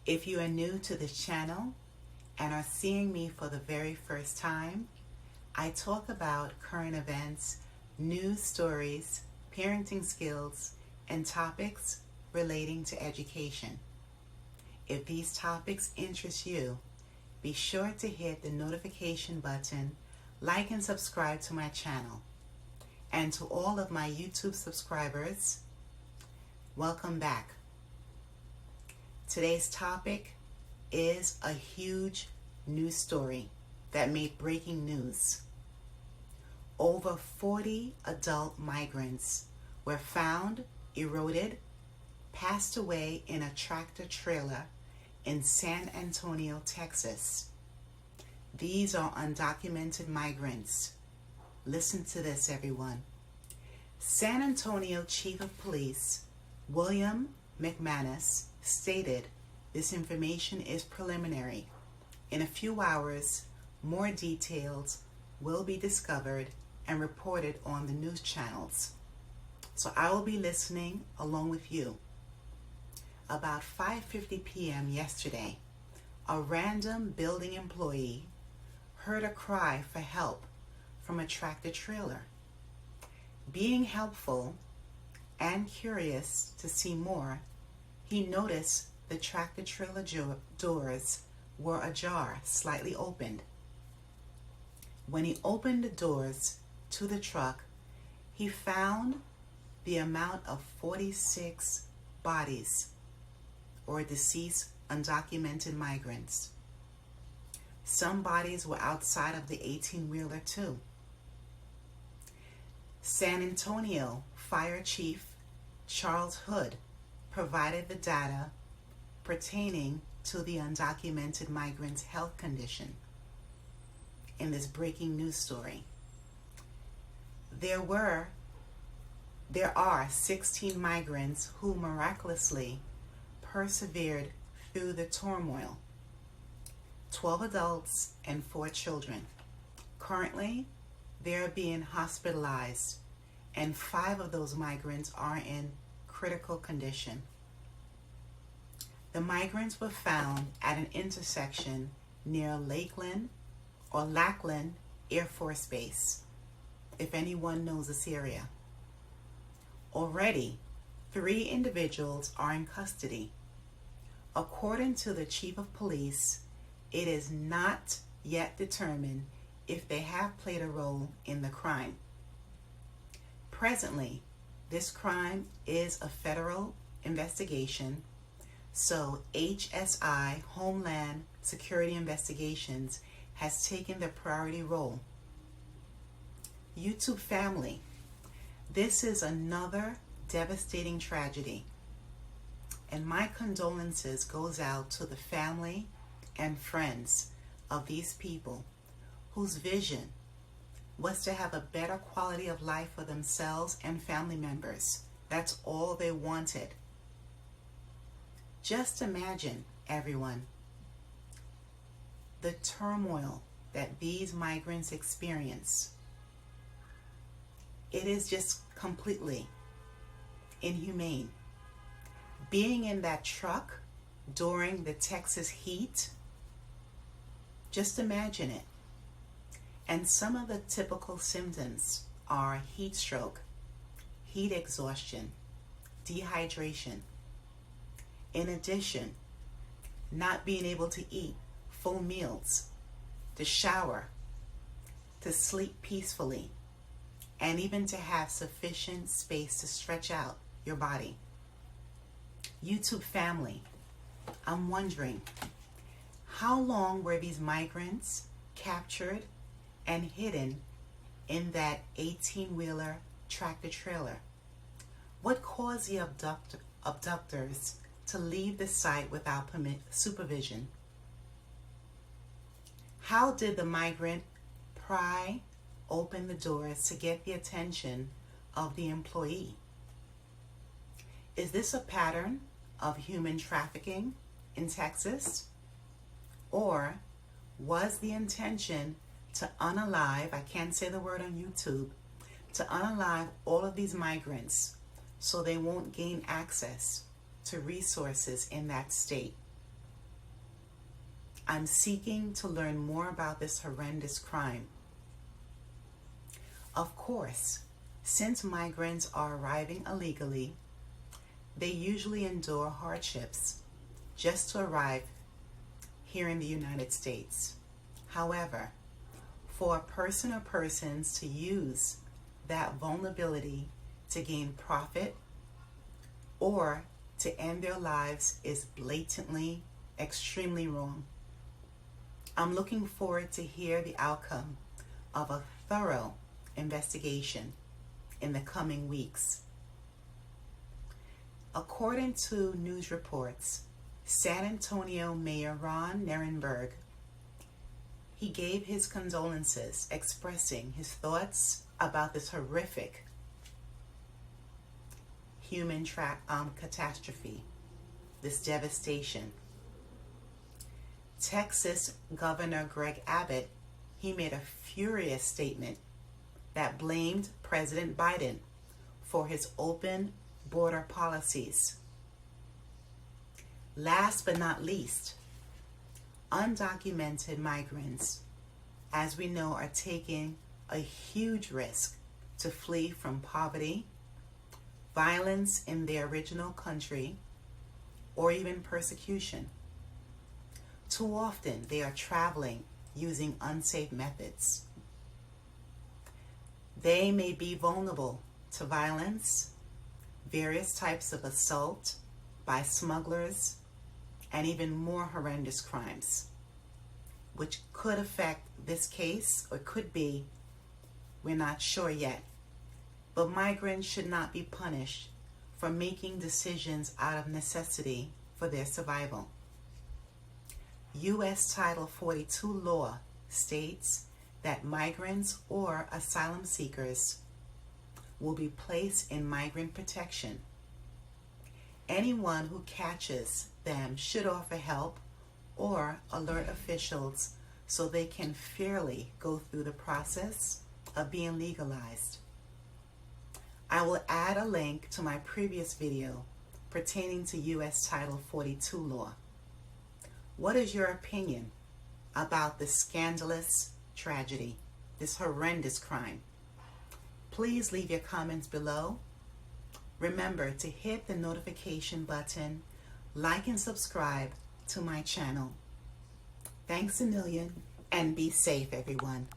If you are new to this channel and are seeing me for the very first time, I talk about current events, news stories, parenting skills, and topics relating to education. If these topics interest you, be sure to hit the notification button, like and subscribe to my channel. And to all of my YouTube subscribers, welcome back. Today's topic is a huge news story that made breaking news. Over 40 adult migrants were found eroded, passed away in a tractor trailer in San Antonio, Texas. These are undocumented migrants. Listen to this, everyone. San Antonio Chief of Police William McManus stated this information is preliminary. In a few hours, more details will be discovered and reported on the news channels. So I will be listening along with you. About 5:50 p.m. yesterday, a random building employee heard a cry for help from a tractor trailer. Being helpful and curious to see more, he noticed the tractor trailer doors were ajar, slightly opened. When he opened the doors to the truck, he found the amount of 46 bodies or deceased undocumented migrants. Some bodies were outside of the 18-wheeler too. San Antonio Fire Chief Charles Hood provided the data pertaining to the undocumented migrants' health condition in this breaking news story. There are 16 migrants who miraculously persevered through the turmoil. 12 adults and 4 children. Currently, they are being hospitalized, and 5 of those migrants are in critical condition. The migrants were found at an intersection near Lackland Air Force Base, if anyone knows this area. Already, 3 individuals are in custody. According to the Chief of Police, it is not yet determined if they have played a role in the crime. Presently, this crime is a federal investigation, so HSI, Homeland Security Investigations, has taken the priority role. YouTube family, this is another devastating tragedy, and my condolences goes out to the family and friends of these people whose vision was to have a better quality of life for themselves and family members. That's all they wanted. Just imagine, everyone, the turmoil that these migrants experience. It is just completely inhumane. Being in that truck during the Texas heat, just imagine it. And some of the typical symptoms are heat stroke, heat exhaustion, dehydration. In addition, not being able to eat full meals, to shower, to sleep peacefully, and even to have sufficient space to stretch out your body. YouTube family, I'm wondering, how long were these migrants captured and hidden in that 18-wheeler tractor trailer? What caused the abductors to leave the site without supervision? How did the migrant pry open the doors to get the attention of the employee? Is this a pattern of human trafficking in Texas? Or was the intention to unalive, I can't say the word on YouTube, to unalive all of these migrants so they won't gain access to resources in that state? I'm seeking to learn more about this horrendous crime. Of course, since migrants are arriving illegally, they usually endure hardships just to arrive here in the United States. However, for a person or persons to use that vulnerability to gain profit or to end their lives is blatantly, extremely wrong. I'm looking forward to hear the outcome of a thorough investigation in the coming weeks. According to news reports, San Antonio Mayor Ron Nirenberg, he gave his condolences, expressing his thoughts about this horrific human catastrophe, this devastation. Texas Governor Greg Abbott, he made a furious statement that blamed President Biden for his open border policies. Last but not least, undocumented migrants, as we know, are taking a huge risk to flee from poverty, violence in their original country, or even persecution. Too often, they are traveling using unsafe methods. They may be vulnerable to violence, various types of assault by smugglers, and even more horrendous crimes, which could affect this case, or could be, we're not sure yet. But migrants should not be punished for making decisions out of necessity for their survival. U.S. Title 42 law states that migrants or asylum seekers will be placed in migrant protection. Anyone who catches them should offer help or alert officials so they can fairly go through the process of being legalized. I will add a link to my previous video pertaining to U.S. Title 42 law. What is your opinion about this scandalous tragedy, this horrendous crime? Please leave your comments below. Remember to hit the notification button, like and subscribe to my channel. Thanks a million, and be safe, everyone.